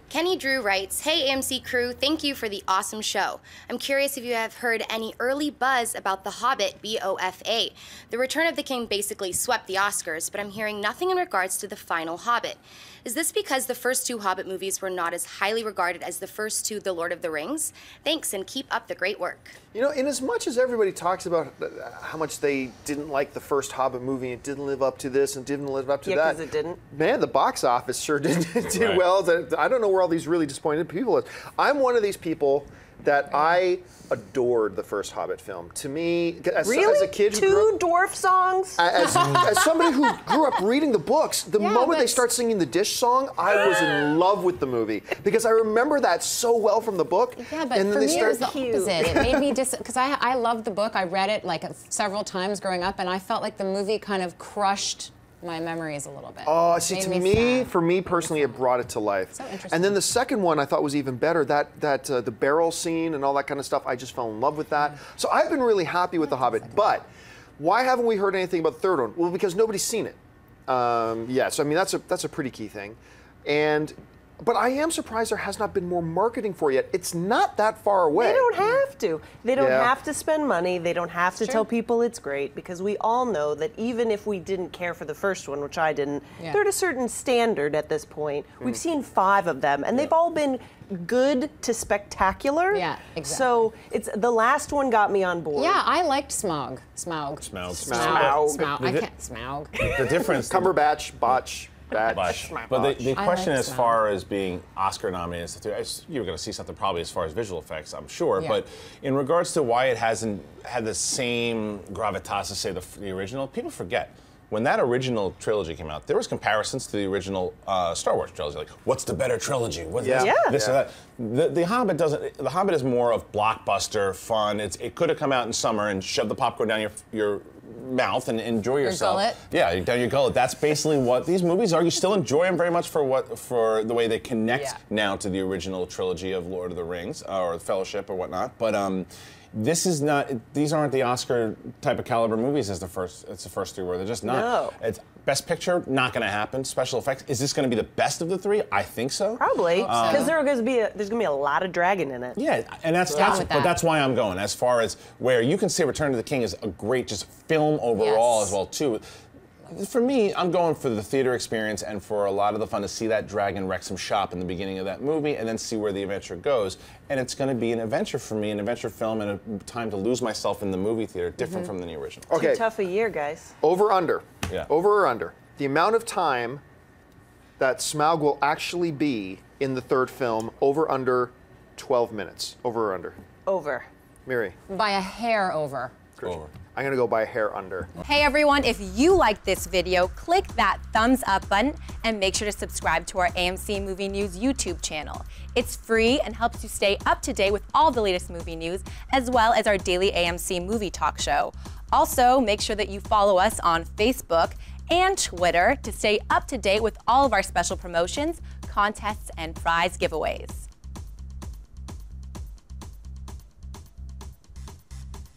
Kenny Drew writes, "Hey AMC crew, thank you for the awesome show. I'm curious if you have heard any early buzz about The Hobbit, BOFA. The Return of the King basically swept the Oscars, but I'm hearing nothing in regards to the final Hobbit. Is this because the first two Hobbit movies were not as highly regarded as the first two The Lord of the Rings? Thanks and keep up the great work." You know, in as much as everybody talks about how much they didn't like the first Hobbit movie, it didn't live up to this and didn't live up to that. Yeah, because it didn't. Man, the box office sure did well. I don't know where all these really disappointed people are. I'm one of these people that I adored the first Hobbit film. To me, as a kid who Two dwarf songs? As somebody who grew up reading the books, the moment they start singing the Dish song, I was in love with the movie because I remember that so well from the book. Yeah, but and for then me it was the opposite. It made me because I loved the book. I read it like several times growing up, and I felt like the movie kind of crushed my memories a little bit. Oh, see, for me personally, it brought it to life. So interesting. And then the second one I thought was even better. The barrel scene and all that kind of stuff. I just fell in love with that. So I've been really happy with The Hobbit. But why haven't we heard anything about the third one? Well, because nobody's seen it. Yeah, so I mean that's a pretty key thing. But I am surprised there has not been more marketing for it yet. It's not that far away. They don't have to. They don't have to spend money. They don't have to tell people it's great, because we all know that even if we didn't care for the first one, which I didn't, they're at a certain standard at this point. We've seen 5 of them, and they've all been good to spectacular. Yeah, exactly. So the last one got me on board. Yeah, I liked Smaug. Smaug. I can't Smaug. The difference. Cumberbatch, Botch. But the question as far as being Oscar nominated, you're going to see something probably as far as visual effects, I'm sure. Yeah. But in regards to why it hasn't had the same gravitas as, say, the original, people forget. When that original trilogy came out, there was comparisons to the original Star Wars trilogy. Like, what's the better trilogy? What's this or that? The Hobbit doesn't. The Hobbit is more of blockbuster fun. It could have come out in summer and shoved the popcorn down your mouth and enjoy yourself. Gullet. Yeah, down your gullet. That's basically what these movies are. You still enjoy them very much for the way they connect now to the original trilogy of Lord of the Rings or Fellowship or whatnot. But this is not. These aren't the Oscar type of caliber movies as the first. It's the first 3 were. They're just not. No. It's Best Picture, not going to happen. Special effects. Is this going to be the best of the 3? I think so. Probably, because there's going to be a lot of dragon in it. Yeah, and that's why I'm going. As far as where you can say Return of the King is a great just film overall as well too. For me, I'm going for the theater experience and for a lot of the fun to see that dragon wreck some shop in the beginning of that movie and then see where the adventure goes. And it's going to be an adventure for me, an adventure film, and a time to lose myself in the movie theater, different from the original. Okay. Too tough a year, guys. Over under. Yeah. Over or under. The amount of time that Smaug will actually be in the third film, over under 12 minutes. Over or under? Over. Miri? By a hair over. Over. I'm going to go by a hair under. Hey everyone, if you liked this video, click that thumbs up button and make sure to subscribe to our AMC Movie News YouTube channel. It's free and helps you stay up to date with all the latest movie news, as well as our daily AMC movie talk show. Also, make sure that you follow us on Facebook and Twitter to stay up to date with all of our special promotions, contests, and prize giveaways.